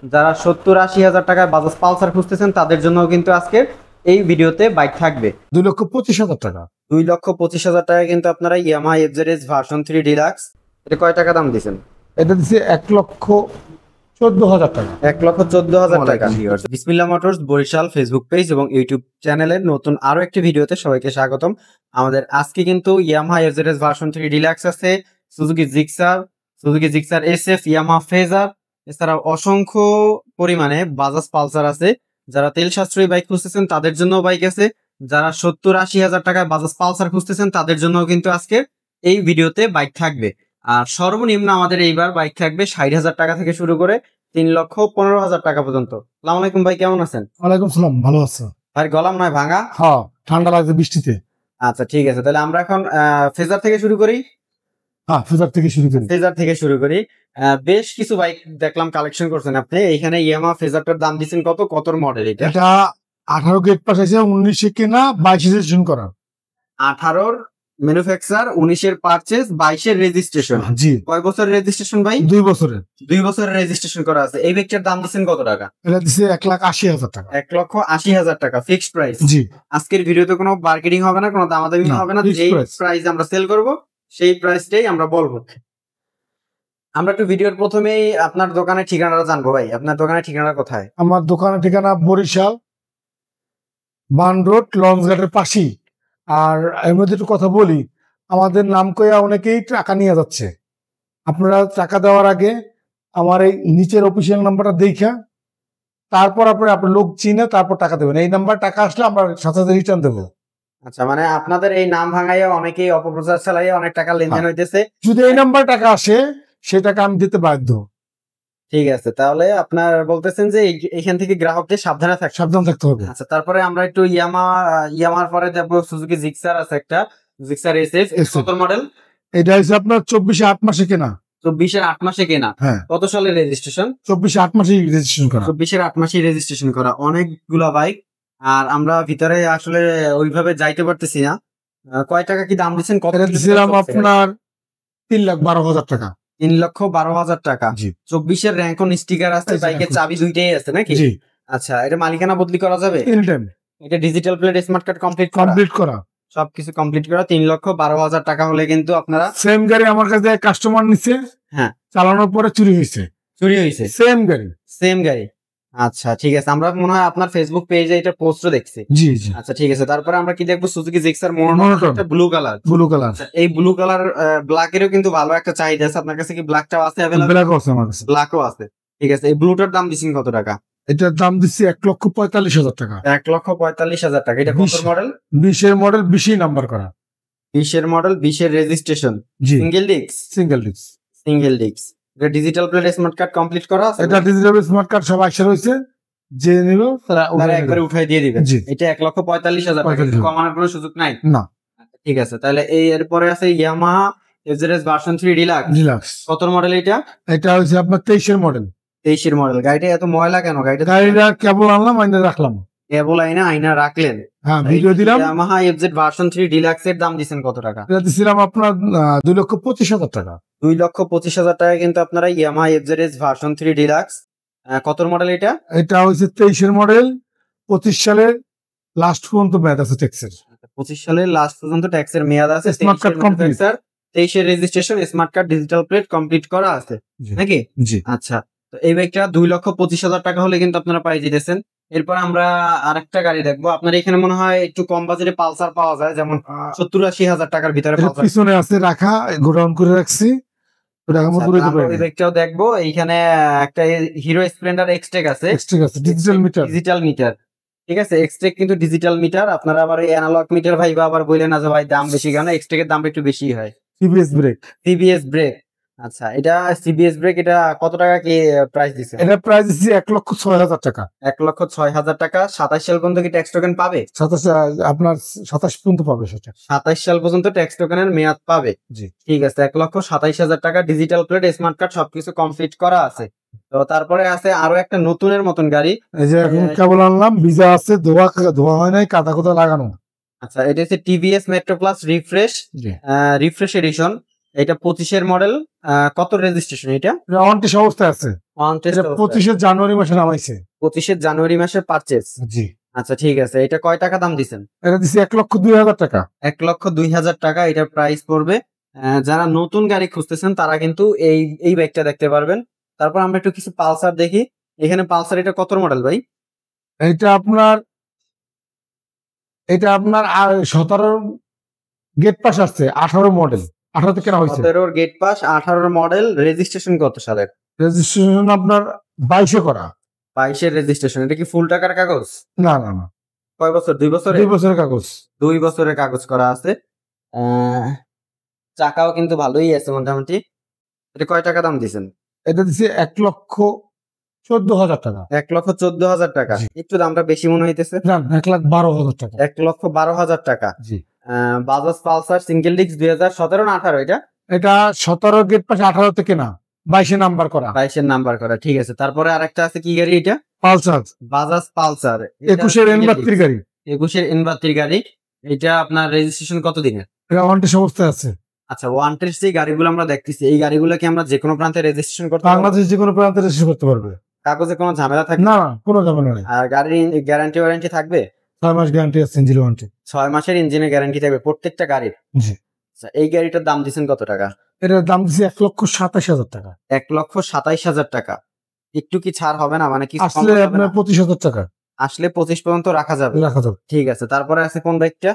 যারা 70-80 হাজার টাকায় বাজাজ পালসার খুঁজতেছেন তাদের জন্য কিন্তু আজকে এই ভিডিওতে বাইক থাকবে 2,25,000 টাকা। 2,25,000 টাকায় কিন্তু আপনারা ইয়ামাহা এফজেডএস ভার্সন 3 ডিলাক্স এটা কয় টাকা দাম দিচ্ছেন? এটা দিচ্ছে 1,14,000 টাকা। 1,14,000 টাকা। বিসমিল্লাহ মোটরস বরিশাল ফেসবুক পেজ এবং ইউটিউব চ্যানেলের নতুন আরো একটি ভিডিওতে সবাইকে স্বাগতম। আমাদের আজকে কিন্তু ইয়ামাহা এফজেডএস ভার্সন 3 ডিলাক্স আছে, Suzuki Gixxer SF, Yamaha phasor, এছাড়াও অসংখ্য পরিমাণে বাজাজ পালসার আছে। যারা তেল সাশ্রয়ী বাইক খুঁজতেছেন তাদের জন্য বাইক আছে, যারা 70-80 হাজার টাকায় বাজাজ পালসার খুঁজতেছেন তাদের জন্য কিন্তু আজকে এই ভিডিওতে বাইক থাকবে। আর সর্বনিম্ন আমাদের এইবার বাইক থাকবে 60,000 টাকা থেকে শুরু করে 3,15,000 টাকা পর্যন্ত। আসসালামু আলাইকুম ভাই, কেমন আছেন? ওয়ালাইকুম সালাম, ভালো আছো? ভাই গলাম নয় ভাঙা? হ্যাঁ, ঠান্ডা লাগছে বৃষ্টিতে। আচ্ছা ঠিক আছে, তাহলে আমরা এখন ফেজার থেকে শুরু করি। হ্যাঁ, ফেজার থেকে শুরু করি। বেশ কিছু বাইক দেখলাম কালেকশন করছেন আপনি। এইখানে ইয়ামাহা ফেজারটার দাম দিচ্ছেন কত? কত মডেল এটা? এটা 18 গেট পাস আছে, 19 কেনা, 22 রেজিস্ট্রেশন করা। 18 ম্যানুফ্যাকচার, 19 পারচেজ, 22 রেজিস্ট্রেশন। জি। কয় বছরের রেজিস্ট্রেশন ভাই? 2 বছরের। 2 বছরের রেজিস্ট্রেশন করা আছে। এই বাইকটার দাম দিচ্ছেন কত টাকা? এটা দিচ্ছে 1,80,000 টাকা। 1,80,000 টাকা ফিক্সড প্রাইস। জি। আজকের ভিডিওতে কোনো বার্গেনিং হবে না, কোনো দামাদামি হবে না। যেই প্রাইস আমরা সেল করব সেই প্রাইসটাই আমরা বলবো। আমরা একটু ভিডিওর প্রথমেই আপনার দোকানের ঠিকানাটা জানবো ভাই। আপনার দোকানের ঠিকানা কোথায়? আমার দোকানের ঠিকানা বরিশাল বান রোড, লঞ্চঘাটের পাশেই। আর এর মধ্যে একটু কথা বলি, আমাদের নাম কইয়া অনেকেই টাকা নিয়ে যাচ্ছে। আপনারা টাকা দেওয়ার আগে আমার এই নিচের অফিসিয়াল নাম্বারটা দেখা তারপর আপনার লোক চিনে তারপর টাকা দেবেন। এই নাম্বার টাকা আসলে আমরা সাথে সাথে রিটার্ন দেবো। আচ্ছা, মানে আপনাদের এই নাম ভাঙাইয়া অনেকেই অপপ্রচার চালাইয়া অনেক টাকা লেনদেন হইতেছে। যদি এই নাম্বার টাকা আসে সে টাকা আমি দিতে বাধ্য। ঠিক আছে, তাহলে আপনার বলতেছেন যে এখান থেকে গ্রাহকদের সাবধান থাকতে হবে। আচ্ছা, তারপরে আমরা একটু ইয়ামাহার পরে দেখবো সুজুকি জিক্সার আছে একটা, জিক্সার এসএফ। কত মডেল? এটা হচ্ছে আপনার 24 8 মাসে কেনা। 24 8 মাসে কেনা। হ্যাঁ। কত সালের রেজিস্ট্রেশন? 24 8 মাসে রেজিস্ট্রেশন করা। 24 8 মাসে রেজিস্ট্রেশন করা। অনেকগুলা বাইক, আর আমরা ভিতরে আসলে ওইভাবে যাইতে পারতেছি না। কয় টাকা কি দাম দিচ্ছেন? কত দিয়েছিলাম আপনার 3,12,000 টাকা। 3,12,000 টাকা। জি। 24-এর র্যাঙ্ক অন স্টিকার আছে, বাইকের চাবি দুইটাই আছে নাকি? জি। আচ্ছা, এটা মালিকানা বদলি করা যাবে? এনিটাইম। এটা digital plate, smart card complete করা, সবকিছু কমপ্লিট করা। 3,12,000 টাকা হলে কিন্তু আপনারা সেম গাড়ি আমার কাছে কাস্টমার নিচ্ছে। হ্যাঁ, চালানোর পরে চুরি হয়েছে। সেম গাড়ি। আচ্ছা ঠিক আছে, আমরা মনে হয় আপনার ফেসবুক পেজে এটা পোস্টও দেখছি। জি জি। আচ্ছা ঠিক আছে, তারপরে আমরা কি দেখবো? Suzuki Gixxer blue colour. এই ব্লু কালার ব্ল্যাকেরও কিন্তু ভালো একটা চাহিদা আছে। আপনার কাছে কি ব্ল্যাকটাও আছে? ব্ল্যাকও আছে। ঠিক আছে, এই ব্লুটার দাম দিচ্ছেন কত টাকা? এটার দাম দিচ্ছি 1,45,000 টাকা। 1,45,000 টাকা। এটা কত মডেল? 20 এর মডেল, 20 নাম্বার করা। 20 মডেল, 20 রেজিস্ট্রেশন। Single disc. এটা digital plate, smart card complete করা আছে? এটা ডিজিটাল স্মার্ট কার্ড সব একসাথে হয়েছে। যে নিল তারা একবারে উঠাই দিয়ে দিবেন। এটা 1,45,000 টাকা। কমানোর কোনো সুযোগ নাই? না। ঠিক আছে, তাহলে এই এরপরে আছে ইয়ামাহা এফজেডএস ভার্সন 3 ডিলাক্স। কত মডেল এটা? এটা হচ্ছে আপনার 23 এর মডেল। 23 এর মডেল। গাড়িটা এত ময়লা কেন? গাড়িটা কেবল আনলাম, আইনা রাখলাম। কেবল আইনা রাখলেন? হ্যাঁ, ভিডিও দিলাম। ইয়ামাহা এফজেড ভার্সন 3 ডিলাক্স এর দাম দিবেন কত টাকা? এটা দিছিলাম আপনার 2,25,000 টাকা। 2,25,000 টাকা কিন্তু আপনারা ইয়ামাহা এফজেডএস ভার্সন 3 ডিলাক্স। কত মডেল এটা? এটা হচ্ছে 23 এর মডেল, 25 সালের লাস্ট পর্যন্ত মেয়াদ আছে ট্যাক্সের। 25 সালের লাস্ট পর্যন্ত ট্যাক্সের মেয়াদ আছে। স্মার্ট কার্ড কমপ্লিট, 23 এর registration, smart card, digital plate complete করা আছে নাকি? জি। আচ্ছা, তো এই বাইকটা 2,25,000 টাকা হলে কিন্তু আপনারা পাই দিতেছেন। এরপর আমরা আরেকটা গাড়ি দেখবো। আপনার এখানে মনে হয় একটু কম বাজেটে পালসার পাওয়া যায়, যেমন 70-80 হাজার টাকার ভিতরে। পিছনে আছে রাখা, গোডাউন করে রাখছি। এই বাইকটাও দেখবো। এইখানে একটা হিরো স্প্লেন্ডার এক্সটেক আছে, ডিজিটাল মিটার। ঠিক আছে, এক্সটেক কিন্তু ডিজিটাল মিটার। আপনারা আবার এই অ্যানালগ মিটার ভাই আবার বললেন না যে ভাই দাম বেশি কেন? এক্সটেকের দাম একটু বেশি হয়। CBS brake. আচ্ছা, এটা সিবিএস ব্রেক। এটা কত টাকা কি প্রাইস দিছে? এটা প্রাইস দিছি 1,06,000 টাকা। 1,06,000 টাকা। 27 সাল পর্যন্ত কি ট্যাক্স টোকেন পাবে? আপনার 27 পর্যন্ত পাবে সেটা। 27 সাল পর্যন্ত ট্যাক্স টোকেনের মেয়াদ পাবে। জি। ঠিক আছে, 1,27,000 টাকা। ডিজিটাল প্লেট, স্মার্ট কার্ড সবকিছু কমপ্লিট করা আছে। তো তারপরে আছে আরো একটা নতুনের মতন গাড়ি। এই যে এখন কেবল আনলাম, ভিজা আছে, ধোয়া হয় নাই, কাদা কোদা লাগানো। আচ্ছা, এটা হচ্ছে TVS metro plus refresh addition. এটা 25-এর মডেল, কত রেজিস্ট্রেশন এটা? এটা অনটেস্ট অবস্থায় আছে। এটা 25 জানুয়ারি মাসে নামাইছে। 25 জানুয়ারি মাসের পারচেজ। জি। আচ্ছা ঠিক আছে, এটা কয় টাকা দাম দিছেন? এটা দিছি 1,02,000 টাকা। 1,02,000 টাকা এটা প্রাইস পড়বে। যারা নতুন গাড়ি খুঁজতেছেন তারা কিন্তু এই বাইকটা দেখতে পারবেন। তারপর আমরা একটু কিছু পালসার দেখি। এখানে পালসার এটা কত মডেল ভাই? এটা আপনার 17 গেট পাস আসছে, 18 মডেল, 18 তে কেনা হয়েছে। 17 গেট পাস, 18 মডেল, রেজিস্ট্রেশন কত সালের? রেজিস্ট্রেশন আপনার 22-এ করা। 22-এর রেজিস্ট্রেশন। এটা কি ফুল টাকার কাগজ? না না না, কয় বছর? 2 বছরের? 2 বছরের কাগজ। 2 বছরের কাগজ করা আছে। চাকাও কিন্তু ভালোই আছে মোটামুটি। এটা কয় টাকা দাম দিছেন? এটা দিছি 1,14,000 টাকা। 1,14,000 টাকা। একটু দামটা বেশি মনে হইতেছে। না, 1,12,000 টাকা। 1,12,000 টাকা। জি। বাজাজ পালসার সিঙ্গেল ডিস্ক 2017 না 18 এটা? এটা 17 গেট পাস, 18 তে কেনা, 22-এ নাম্বার করা। 22-এর নাম্বার করা, ঠিক আছে। তারপরে আরেকটা আছে, কি গাড়ি এটা? পালসার, বাজাজ পালসার 21-এর N32 গাড়ি। 21-এর N32 গাড়ি। এটা আপনার রেজিস্ট্রেশন কত দিনের? এটা অনটেস্ট অবস্থায় আছে। আচ্ছা, ওয়ান টেস্ট যে গাড়িগুলো আমরা দেখতেছি, এই গাড়িগুলো কি আমরা যে কোনো প্রান্তে রেজিস্ট্রেশন করতে পারবো? বাংলাদেশ যে কোনো প্রান্তে রেজিস্ট্রেশন করতে পারবে। কাগজে কোনো ঝামেলা থাকবে না না, কোনো ঝামেলা নেই। আর গাড়ির গ্যারান্টি ওয়ারেন্টি থাকবে? 6 মাস গ্যারান্টি আছে, ইঞ্জিন ওয়ারেন্টি। 6 মাসের ইঞ্জিনের গ্যারান্টি থাকবে প্রত্যেকটা গাড়ির। জি। আচ্ছা, এই গাড়িটার দাম দিচ্ছেন কত টাকা? এটার দাম দিচ্ছি 1,27,000 টাকা। 1,27,000 টাকা। একটু কি ছাড় হবে না? মানে কি আসলে আপনার 25,000 টাকা। আসলে 25 পর্যন্ত রাখা যাবে? রাখা যাবে। ঠিক আছে। তারপরে আছে কোন বাইকটা?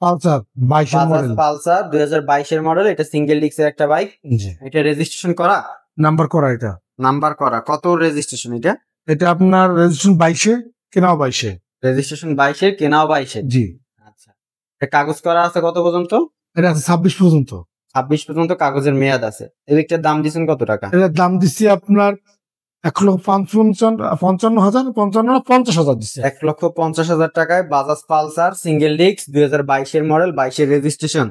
পালসার 22-এর মডেল। পালসার 2022-এর মডেল। এটা সিঙ্গেল ডিস্কের একটা বাইক। জি। এটা রেজিস্ট্রেশন করা? নাম্বার করা এটা। নাম্বার করা। কত রেজিস্ট্রেশন এটা? এটা আপনার রেজিস্ট্রেশন 22-এ, কেনাও 22-এ। রেজিস্ট্রেশন 22-এর, কেনাও 22-এ। জি। আচ্ছা, এটা কাগজ করা আছে কত পর্যন্ত? এটা আছে 26 পর্যন্ত। 26 পর্যন্ত কাগজের মেয়াদ আছে। এই বাইকটার দাম দিচ্ছেন কত টাকা? এটার দাম দিচ্ছি আপনার 1,55,000 দিচ্ছে। 1,50,000 টাকায় বাজাজ পালসার সিঙ্গেল ডিস্ক 2022-এর মডেল, 22-এর রেজিস্ট্রেশন।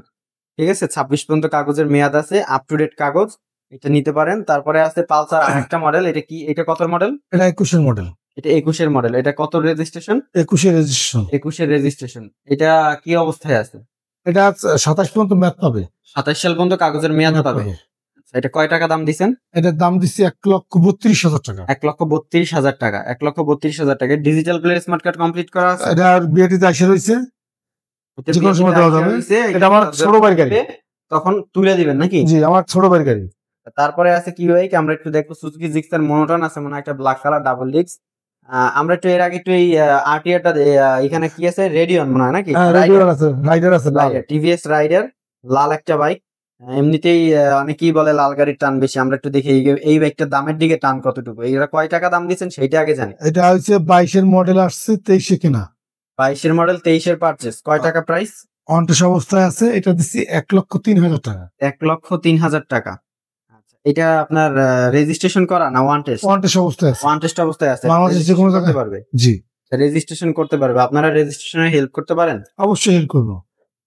ঠিক আছে, 26 পর্যন্ত কাগজের মেয়াদ আছে, আপ টু ডেট কাগজ। এটা নিতে পারেন। তারপরে আছে পালসার আরেকটা মডেল। এটা কি? এটা কত মডেল? এটা 21-এর মডেল। এটা 21-এর মডেল। এটা কত রেজিস্ট্রেশন? 21-এর রেজিস্ট্রেশন। 21-এর রেজিস্ট্রেশন। এটা কি অবস্থায় আছে? এটা 27 পর্যন্ত মেয়াদ পাবে। 27 সাল পর্যন্ত কাগজের মেয়াদ পাবে। আচ্ছা, এটা কয় টাকা দাম দিচ্ছেন? এটার দাম দিচ্ছি 1,32,000 টাকা। 1,32,000 টাকা। 1,32,000 টাকা। Digital play smart card complete করা আছে? এটা বিআরটিতে আসে রয়েছে, যে কোনো সময় দেওয়া যাবে। এটা আমার ছোট ভাইয়ের গাড়ি। তখন তুলে দিবেন নাকি? জি, আমার ছোট ভাইয়ের গাড়ি। তারপরে আছে কি বাইক? আমরা একটু দেখবো। সুজুকি জিক্সার মনোটন আছে মনে হয়, একটা ব্ল্যাক কালার ডাবল ডিস্ক। আমরা একটু এর আগে একটু এই আরটিআরটা, এখানে কি আছে? রেডিয়ন মনে হয় নাকি? রাইডার আছে, টিভিএস রাইডার, লাল একটা বাইক। এমনিতেই অনেকেই বলে লাল গাড়ির টান বেশি। আমরা একটু দেখি এই বাইকটার দামের দিকে টান কতটুকু। এরা কয় টাকা দাম দিচ্ছেন সেইটা আগে জানি। এটা হচ্ছে 22-এর মডেল আসছে, 23-এ কেনা। 22-এর মডেল, 23-এর পারচেস। কয় টাকা প্রাইস? অনটেস্ট অবস্থায় আছে। এটা দিচ্ছি 1,03,000 টাকা। 1,03,000 টাকা। আচ্ছা, এটা আপনার রেজিস্ট্রেশন করা না ওয়ান টেস্ট? অনটেস্ট অবস্থায় আছে। ওয়ান টেস্ট অবস্থায় আছে। বাংলাদেশ যে কোনো জায়গায় পারবে? জি, রেজিস্ট্রেশন করতে পারবে। আপনারা রেজিস্ট্রেশনে হেল্প করতে পারেন? অবশ্যই হেল্প করবো।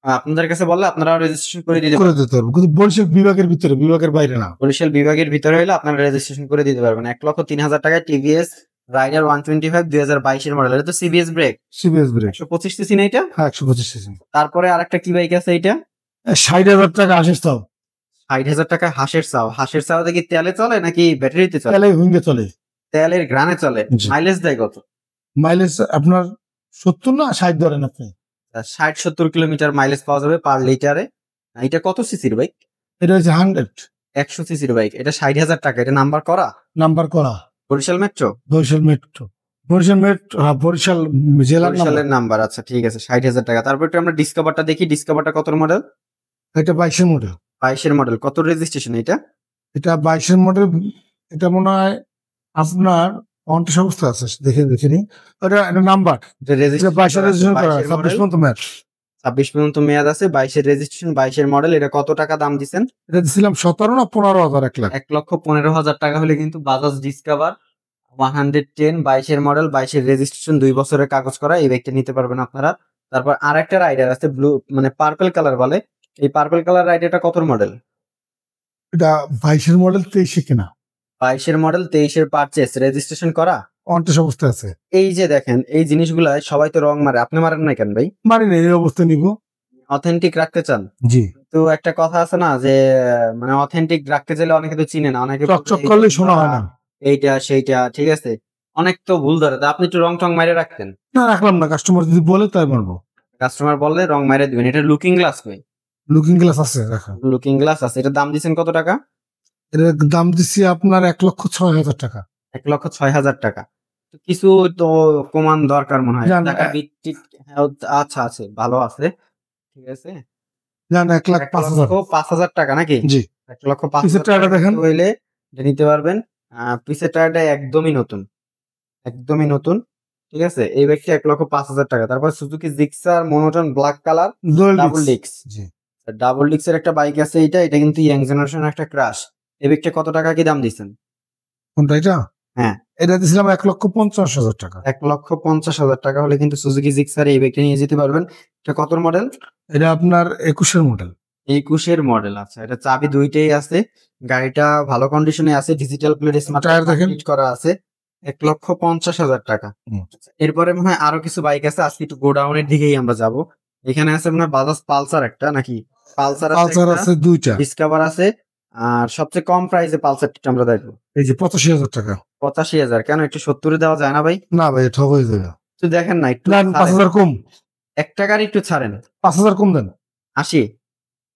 আপনাদের কাছে বললে আপনারাও রেজিস্ট্রেশন করে দিতে পারবো, কিন্তু বরিশাল বিভাগের ভিতরে, বিভাগের বাইরে না। বরিশাল বিভাগের ভিতরে হলে আপনারা রেজিস্ট্রেশন করে দিতে পারবেন। 1,03,000 টাকায় টিভিএস রাইডার 125 2022-এর মডেল। এটা তো CBS brake. CBS brake. 125 CC না এটা? হ্যাঁ, 125 সিসি। তারপরে আরেকটা কি বাইক আছে এটা? 60,000 টাকা হাঁসের চাও। 60,000 টাকা হাঁসের চাও। হাঁসের চাও দেখি তেলে চলে নাকি ব্যাটারিতে চলে? তেলে হুইঙ্গে চলে। তেলের গ্রানে চলে। মাইলেজ দেয় কত? মাইলেজ আপনার 70 না 60 ধরেন আপনি। 60-70 কিলোমিটার মাইলেজ পাওয়া যাবে পার লিটারে। এটা কত সিসির বাইক? এটা হচ্ছে 100 সিসির বাইক। এটা 60,000 টাকা। এটা নাম্বার করা? নাম্বার করা। বরিশাল মেট্রো? বরিশাল মেট্রো, বরিশাল জেলার নাম্বার। আচ্ছা ঠিক আছে, 60,000 টাকা। তারপর একটু আমরা ডিসকভারটা দেখি। ডিসকভারটা কত মডেল? এটা 22-এর মডেল। 22-এর মডেল। কত রেজিস্ট্রেশন এটা? এটা 22-এর মডেল। এটা মনে হয় আপনার অনটেস্ট অবস্থা আছে, দেখে নি। এটা নাম্বার 22-এর রেজিস্ট্রেশন করা, 26 পর্যন্ত মেয়াদ। 26 পর্যন্ত মেয়াদ আছে। 22-এর রেজিস্ট্রেশন, 22-এর মডেল। এটা কত টাকা দাম দিচ্ছেন? এটা দিছিলাম 17 না 15,000। 1,15,000 টাকা হলে কিন্তু বাজাজ ডিসকভার 110 22-এর মডেল, 22-এর রেজিস্ট্রেশন, 2 বছরের কাগজ করা এই বাইকটা নিতে পারবেন আপনারা। তারপর আরেকটা রাইডার আছে, ব্লু মানে পার্পল কালার বলে। এই পার্পল কালার রাইডারটা কত মডেল? এটা 22-এর মডেল, 23-এ কেনা। 22-এর মডেল, 23-এর পারচেস, রেজিস্ট্রেশন করা, অনটেস্ট অবস্থায় আছে। এই যে দেখেন, এই জিনিসগুলা সবাই তো রং মারে, আপনি মারেন না কেন ভাই? মারি না, এই অবস্থা নিব। অথেন্টিক রাখতে চান? জি। তো একটা কথা আছে না যে মানে অথেন্টিক রাখতে চাইলে অনেকে তো চিনে না, অনেকে চকচক করলে শোনা হয় না। এইটা সেইটা, ঠিক আছে, অনেক তো ভুল ধরে। তা আপনি একটু রং টং মাইরে রাখতেন। না, রাখলাম না, কাস্টমার যদি বলে তাই মারবো। কাস্টমার বললে রং মাইরে দিবেন। এটা লুকিং গ্লাস কই? লুকিং গ্লাস আছে রাখা। লুকিং গ্লাস আছে। এটা দাম দিচ্ছেন কত টাকা? এর দাম দিচ্ছি আপনার 1,06,000 টাকা। 1,06,000 টাকা। তো কিছু তো কমান দরকার মনে হয়। জান, টাকা ভিত্তিক, হ্যাঁ, আচ্ছা আছে, ভালো আছে, ঠিক আছে। জান 1,05,000। 1,05,000 টাকা নাকি? জি। 1,05,000 পিছের টায়ারটা দেখেন। হইলে এটা নিতে পারবেন। পিছের টায়ারটা একদমই নতুন, একদমই নতুন, ঠিক আছে। এই বাইকটা 1,05,000 টাকা। তারপর Suzuki Gixxer monotone black colour double disc. জি। ডাবল ডিস্কের একটা বাইক আছে, এটা কিন্তু ইয়াং জেনারেশন একটা ক্রাশ। এই বাইকটা কত টাকা কি দাম দিচ্ছেন? কোনটা এটা? হ্যাঁ, এটা দিছিলাম 1,50,000 টাকা। 1,50,000 টাকা হলে কিন্তু সুজুকি জিক্সার এই বাইকটা নিয়ে যেতে পারবেন। এটা কত মডেল? এটা আপনার 21-এর মডেল। 21-এর মডেল। আচ্ছা, এটা চাবি দুইটাই আছে, গাড়িটা ভালো কন্ডিশনে আছে, ডিজিটাল প্লেট স্মার্ট টায়ার দেখেন। করা আছে। 1,50,000 টাকা। এরপরে মনে হয় আরো কিছু বাইক আছে, আজকে একটু গোডাউনের দিকেই আমরা যাব। এখানে আছে মনে হয় বাজাজ পালসার একটা, নাকি? পালসার আছে দুইটা। ডিসকভার আছে। আর সবচেয়ে কম প্রাইসে পালসারটা আমরা দেখবো। এই যে 85,000 টাকা। 85,000। কেন, একটু 70 দেওয়া যায় না ভাই? না ভাই, ঠক হয়ে যাবে। একটু দেখেন না, একটু 5,000 কম। 1 টাকার একটু ছাড়েন। 5,000 কম দেন। 80,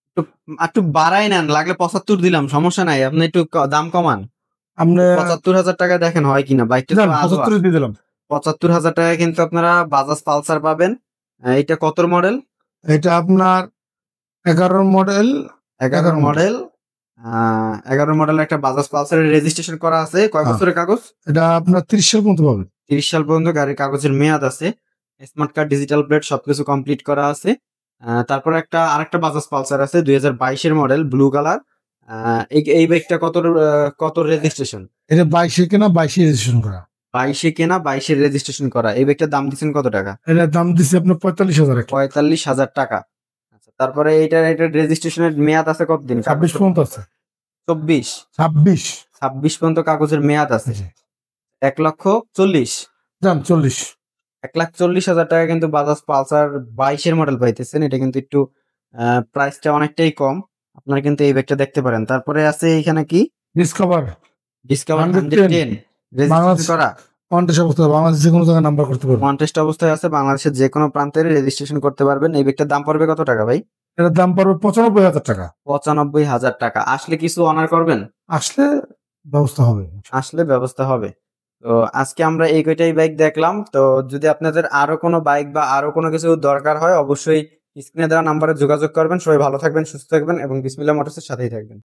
একটু একটু বাড়াই নেন, লাগলে 75 দিলাম, সমস্যা নাই, আপনি একটু দাম কমান। আপনি 75,000 টাকা দেখেন হয় কিনা বাইকটা। 75 দিয়ে দিলাম। 75,000 টাকায় কিন্তু আপনারা বাজাজ পালসার পাবেন। এইটা কত মডেল? এটা আপনার 11 মডেল। 11 মডেল। 11 মডেল একটা বাজাজ পালসারের রেজিস্ট্রেশন করা আছে। কয় বছরের কাগজ? এটা আপনার 30 সাল পর্যন্ত পাবেন। 30 সাল পর্যন্ত গাড়ির কাগজের মেয়াদ আছে। স্মার্ট কার্ড, ডিজিটাল প্লেট সবকিছু কমপ্লিট করা আছে। তারপর আরেকটা বাজাজ পালসার আছে 2022-এর মডেল, ব্লু কালার। এই বাইকটা কত রেজিস্ট্রেশন? এটা 22-এ কেনা, 22-এ রেজিস্ট্রেশন করা। 22-এ কেনা, 22-এর রেজিস্ট্রেশন করা। এই বাইকটার দাম দিচ্ছেন কত টাকা? এটার দাম দিচ্ছি আপনার 45,000 টাকা। 45,000 টাকা। আচ্ছা, তারপরে এটার রেজিস্ট্রেশনের মেয়াদ আছে কতদিন? 26 পর্যন্ত আছে। 24, 26 পর্যন্ত কাগজের মেয়াদ আছে। 1,40,000। দাম 40। 1,40,000 টাকা কিন্তু বাজাজ পালসার 22-এর মডেল পাইতেছেন। এটা কিন্তু একটু প্রাইসটা অনেকটাই কম। আপনারা কিন্তু এই বাইকটা দেখতে পারেন। তারপরে আছে এখানে কি? ডিসকভার ডিসকভার 110 110 রেজিস্ট্রেশন করা। কন্টেস্ট অবস্থা, বাংলাদেশে কোনো জায়গায় নাম্বার করতে পারবেন। কন্টেস্ট অবস্থায় আছে, বাংলাদেশের যে কোনো প্রান্তে রেজিস্ট্রেশন করতে পারবেন। এই বাইকটার দাম পড়বে কত টাকা ভাই? এটার দাম পড়বে 95,000 টাকা। 95,000 টাকা। আসলে কিছু অনার করবেন? আসলে ব্যবস্থা হবে। আসলে ব্যবস্থা হবে। তো আজকে আমরা এই কয়টাই বাইক দেখলাম। তো যদি আপনাদের আরো কোনো বাইক বা আরো কোনো কিছু দরকার হয়, অবশ্যই স্ক্রিনে দেওয়া নাম্বারে যোগাযোগ করবেন। সবাই ভালো থাকবেন, সুস্থ থাকবেন এবং বিসমিল্লাহ মোটরসের সাথেই থাকবেন।